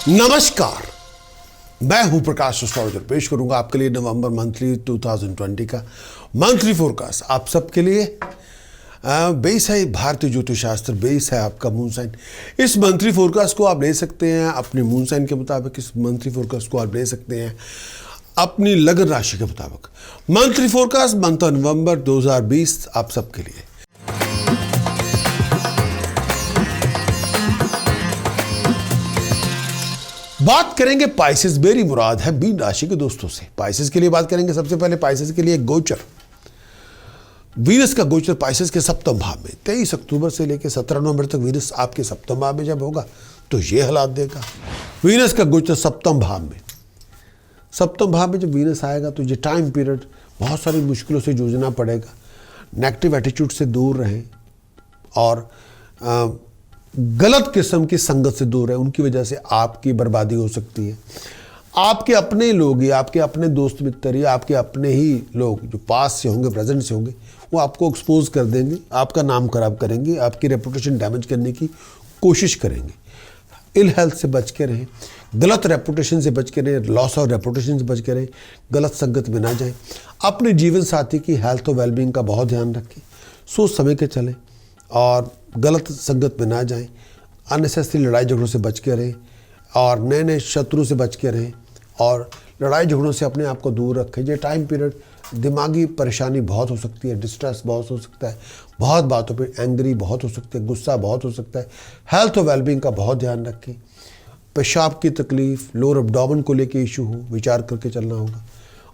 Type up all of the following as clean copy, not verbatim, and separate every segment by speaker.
Speaker 1: नमस्कार, मैं हूं प्रकाश एस्ट्रोलॉजर। पेश करूंगा आपके लिए नवंबर मंथली 2020 का मंथली फोरकास्ट। आप सबके लिए बेस है भारतीय ज्योतिष शास्त्र, बेस है आपका मून साइन। इस मंथली फोरकास्ट को आप ले सकते हैं अपने मून साइन के मुताबिक। इस मंथली फोरकास्ट को आप ले सकते हैं अपनी लगन राशि के मुताबिक। मंथली फोरकास्ट मंथ नवंबर 2020 आप सबके लिए। बात करेंगे पाइसेस, मेरी मुराद है मीन राशि के दोस्तों से। पाइसेस के लिए बात करेंगे। सबसे पहले पाइसेस के लिए गोचर, वीनस का गोचर पाइसेस के सप्तम भाव में 23 अक्टूबर से लेकर 17 नवंबर तक वीनस आपके सप्तम भाव में जब होगा तो ये हालात देगा। वीनस का गोचर सप्तम भाव में, सप्तम भाव में जब वीनस आएगा तो ये टाइम पीरियड बहुत सारी मुश्किलों से जूझना पड़ेगा। नेगेटिव एटीट्यूड से दूर रहें और गलत किस्म की संगत से दूर है। उनकी वजह से आपकी बर्बादी हो सकती है। आपके अपने लोग या आपके अपने दोस्त मित्र या आपके अपने ही लोग जो पास से होंगे, प्रेजेंट से होंगे, वो आपको एक्सपोज कर देंगे, आपका नाम खराब करेंगे, आपकी रेपुटेशन डैमेज करने की कोशिश करेंगे। इल हेल्थ से बच के रहें, गलत रेपुटेशन से बच के रहें, लॉस ऑफ रेपुटेशन से बच के रहें, गलत संगत में ना जाएं। अपने जीवन साथी की हेल्थ और वेलबींग का बहुत ध्यान रखें, सोच समझ के चलें और गलत संगत में ना जाएं। अननेसेसरी लड़ाई झगड़ों से बच के रहें और नए नए शत्रु से बच के रहें और लड़ाई झगड़ों से अपने आप को दूर रखें। ये टाइम पीरियड दिमागी परेशानी बहुत हो सकती है, डिस्ट्रेस बहुत हो सकता है, बहुत बातों पे एंग्री बहुत हो सकते हैं, गुस्सा बहुत हो सकता है। हेल्थ और वेलबींग का बहुत ध्यान रखें। पेशाब की तकलीफ, लोअर एब्डोमेन को लेके इशू हो, विचार करके चलना होगा।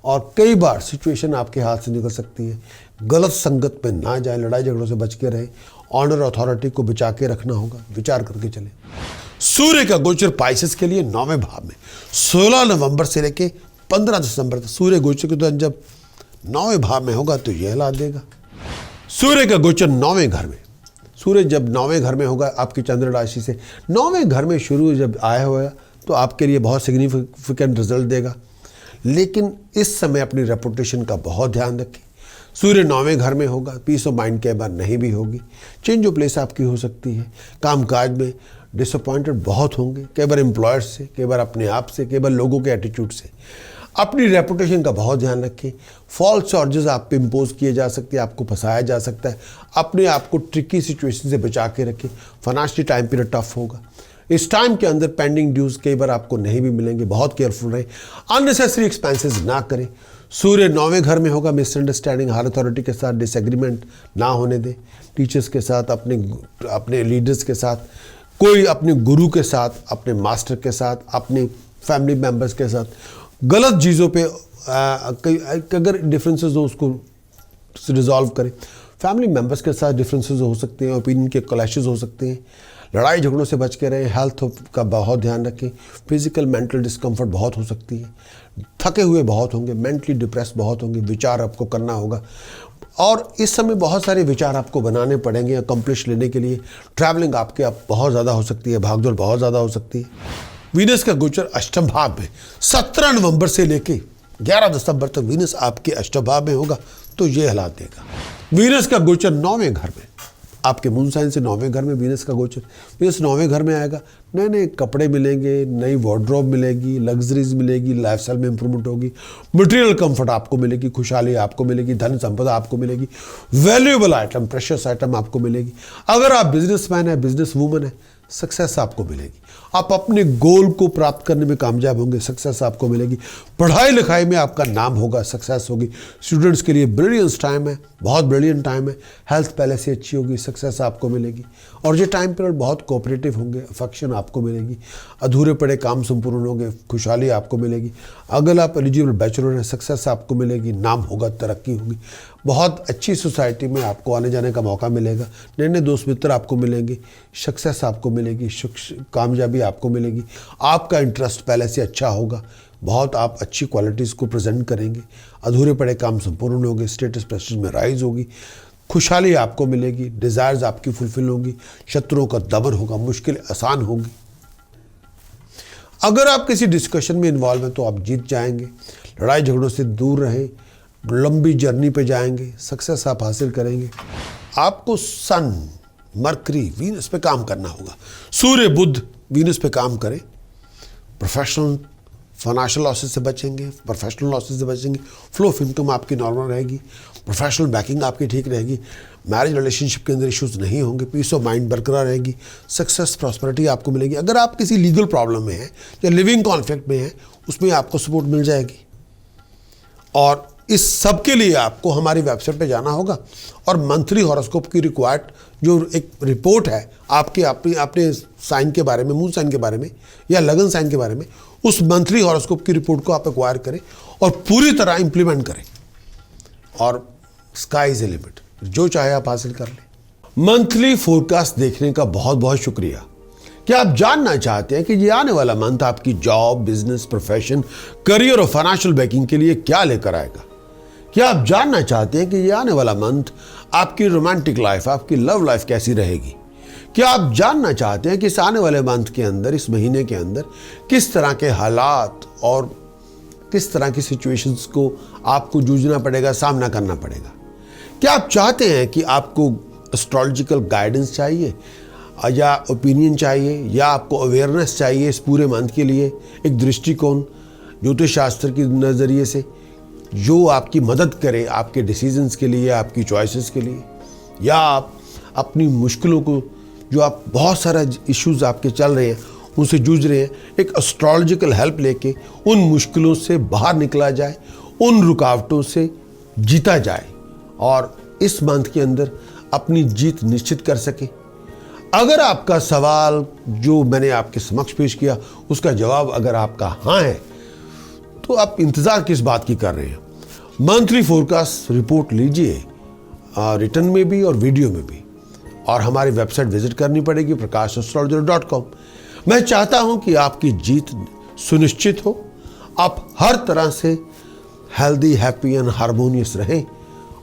Speaker 1: और कई बार सिचुएशन आपके हाथ से निकल सकती है। गलत संगत में ना जाए, लड़ाई झगड़ों से बच के रहें। ऑनर अथॉरिटी को बचा के रखना होगा, विचार करके चलें। सूर्य का गोचर पाइसेस के लिए 9वें भाव में 16 नवंबर से लेके 15 दिसंबर तक सूर्य गोचर के दौरान जब 9वें भाव में होगा तो यह हालात देगा। सूर्य का गोचर 9वें घर में, सूर्य जब 9वें घर में होगा आपकी चंद्र राशि से 9वें घर में शुरू जब आया हुआ तो आपके लिए बहुत सिग्निफिकेंट रिजल्ट देगा। लेकिन इस समय अपनी रेपुटेशन का बहुत ध्यान रखें। सूर्य 9वें घर में होगा, पीस ऑफ माइंड कई बार नहीं भी होगी। चेंज ऑफ प्लेस आपकी हो सकती है। कामकाज में डिसअपॉइंटेड बहुत होंगे, कई बार एम्प्लॉयर्स से, कई बार अपने आप से, कई बार लोगों के एटीट्यूड से। अपनी रेपुटेशन का बहुत ध्यान रखें। फॉल्स चार्जेस आप पे इम्पोज किए जा सकते हैं, आपको फंसाया जा सकता है। अपने आप को ट्रिकी सिचुएशन से बचा के रखें। फाइनेंशियल टाइम पीरियड टफ होगा। इस टाइम के अंदर पेंडिंग ड्यूज कई बार आपको नहीं भी मिलेंगे, बहुत केयरफुल रहें। अननेसेसरी एक्सपेंसेस ना करें। सूर्य 9वें घर में होगा, मिसअंडरस्टैंडिंग, हायर अथॉरिटी के साथ डिसएग्रीमेंट ना होने दें। टीचर्स के साथ, अपने लीडर्स के साथ, कोई अपने गुरु के साथ, अपने मास्टर के साथ, अपने फैमिली मेम्बर्स के साथ गलत चीज़ों पे अगर डिफरेंसेस हो उसको रिजॉल्व करें। फैमिली मेम्बर्स के साथ डिफरेंसेस हो सकते हैं, ओपिनियन के क्लैशेस हो सकते हैं। लड़ाई झगड़ों से बच के रहें। हेल्थ का बहुत ध्यान रखें। फिजिकल मेंटल डिस्कम्फर्ट बहुत हो सकती है। थके हुए बहुत होंगे, मेंटली डिप्रेस बहुत होंगे। विचार आपको करना होगा और इस समय बहुत सारे विचार आपको बनाने पड़ेंगे अकम्प्लिश लेने के लिए। ट्रैवलिंग आपके आप बहुत ज़्यादा हो सकती है, भागदौड़ बहुत ज़्यादा हो सकती है। वीनस का गोचर अष्टम भाव में 17 नवंबर से लेके 11 दिसंबर तक वीनस आपके अष्टम भाव में होगा तो ये हालात देगा। वीनस का गोचर 9वें घर में, आपके मून साइन से 9वें घर में वीनस का गोचर, वीनस 9वें घर में आएगा। नए नए कपड़े मिलेंगे, नई वार्डरोब मिलेगी, लग्जरीज मिलेगी, लाइफस्टाइल में इंप्रूवमेंट होगी, मटेरियल कंफर्ट आपको मिलेगी, खुशहाली आपको मिलेगी, धन संपदा आपको मिलेगी, वैल्यूएबल आइटम, प्रेशियस आइटम आपको मिलेगी। अगर आप बिजनेसमैन है, बिजनेस वूमन है, सक्सेस आपको मिलेगी। आप अपने गोल को प्राप्त करने में कामयाब होंगे, सक्सेस आपको मिलेगी। पढ़ाई लिखाई में आपका नाम होगा, सक्सेस होगी। स्टूडेंट्स के लिए ब्रिलियंस टाइम है, बहुत ब्रिलियंट टाइम है। हेल्थ पहले से अच्छी होगी, सक्सेस आपको मिलेगी। और ये टाइम पीरियड बहुत कोऑपरेटिव होंगे, अफेक्शन आपको मिलेगी। अधूरे पड़े काम संपूर्ण होंगे, खुशहाली आपको मिलेगी। अगर आप एलिजिबल बैचलर हैं, सक्सेस आपको मिलेगी, नाम होगा, तरक्की होगी। बहुत अच्छी सोसाइटी में आपको आने जाने का मौका मिलेगा। नए नए दोस्त मित्र आपको मिलेंगे, सक्सेस आपको मिलेगी, कामयाबी आपको मिलेगी। आपका इंटरेस्ट पहले से अच्छा होगा, बहुत आप अच्छी क्वालिटीज़ को प्रेजेंट करेंगे। अधूरे पड़े काम संपूर्ण होंगे, स्टेटस प्रेस्टीज में राइज होगी, खुशहाली आपको मिलेगी, डिज़ायर्स आपकी फुलफिल होंगी, शत्रुओं का दमन होगा, मुश्किल आसान होगी। अगर आप किसी डिस्कशन में इन्वॉल्व हैं तो आप जीत जाएंगे। लड़ाई झगड़ों से दूर रहें, लंबी जर्नी पे जाएंगे, सक्सेस आप हासिल करेंगे। आपको सन, मरकरी, वीनस पे काम करना होगा। सूर्य बुध वीनस पे काम करें प्रोफेशनल फाइनेंशियल लॉसेस से बचेंगे, प्रोफेशनल लॉसेस से बचेंगे, फ्लो ऑफ इनकम आपकी नॉर्मल रहेगी, प्रोफेशनल बैकिंग आपकी ठीक रहेगी, मैरिज रिलेशनशिप के अंदर इश्यूज नहीं होंगे, पीस ऑफ माइंड बरकरार रहेगी, सक्सेस प्रॉस्पेरिटी आपको मिलेगी। अगर आप किसी लीगल प्रॉब्लम में हैं या लिविंग कॉन्फ्लिक्ट में हैं, उसमें आपको सपोर्ट मिल जाएगी। और इस सब के लिए आपको हमारी वेबसाइट पे जाना होगा और मंथली हॉरोस्कोप की रिक्वायर्ड जो एक रिपोर्ट है आपके अपने साइन के बारे में, मून साइन के बारे में या लगन साइन के बारे में, उस मंथली हॉरोस्कोप की रिपोर्ट को आप एक्वायर करें और पूरी तरह इंप्लीमेंट करें और स्काई इज ए लिमिट, जो चाहे आप हासिल कर लें। मंथली फोरकास्ट देखने का बहुत बहुत शुक्रिया। क्या आप जानना चाहते हैं कि ये आने वाला मंथ आपकी जॉब, बिजनेस, प्रोफेशन, करियर और फाइनेंशियल बैकिंग के लिए क्या लेकर आएगा? क्या आप जानना चाहते हैं कि ये आने वाला मंथ आपकी रोमांटिक लाइफ, आपकी लव लाइफ कैसी रहेगी? क्या आप जानना चाहते हैं कि इस आने वाले मंथ के अंदर, इस महीने के अंदर किस तरह के हालात और किस तरह की सिचुएशंस को आपको जूझना पड़ेगा, सामना करना पड़ेगा? क्या आप चाहते हैं कि आपको एस्ट्रोलॉजिकल गाइडेंस चाहिए या ओपिनियन चाहिए या आपको अवेयरनेस चाहिए इस पूरे मंथ के लिए, एक दृष्टिकोण ज्योतिष शास्त्र के नज़रिए से जो आपकी मदद करे आपके डिसीजंस के लिए, आपकी चॉइसेस के लिए, या आप अपनी मुश्किलों को, जो आप बहुत सारा इश्यूज आपके चल रहे हैं उनसे जूझ रहे हैं, एक एस्ट्रोलॉजिकल हेल्प लेके उन मुश्किलों से बाहर निकला जाए, उन रुकावटों से जीता जाए और इस मंथ के अंदर अपनी जीत निश्चित कर सके। अगर आपका सवाल जो मैंने आपके समक्ष पेश किया उसका जवाब अगर आपका हाँ है, तो आप इंतज़ार किस बात की कर रहे हैं? मंथली फोरकास्ट रिपोर्ट लीजिए, रिटर्न में भी और वीडियो में भी, और हमारी वेबसाइट विजिट करनी पड़ेगी prakash.astrologer.com। मैं चाहता हूं कि आपकी जीत सुनिश्चित हो, आप हर तरह से हेल्दी, हैप्पी एंड हार्मोनियस रहें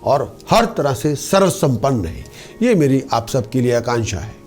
Speaker 1: और हर तरह से सर्वसंपन्न रहें। ये मेरी आप सबके लिए आकांक्षा है।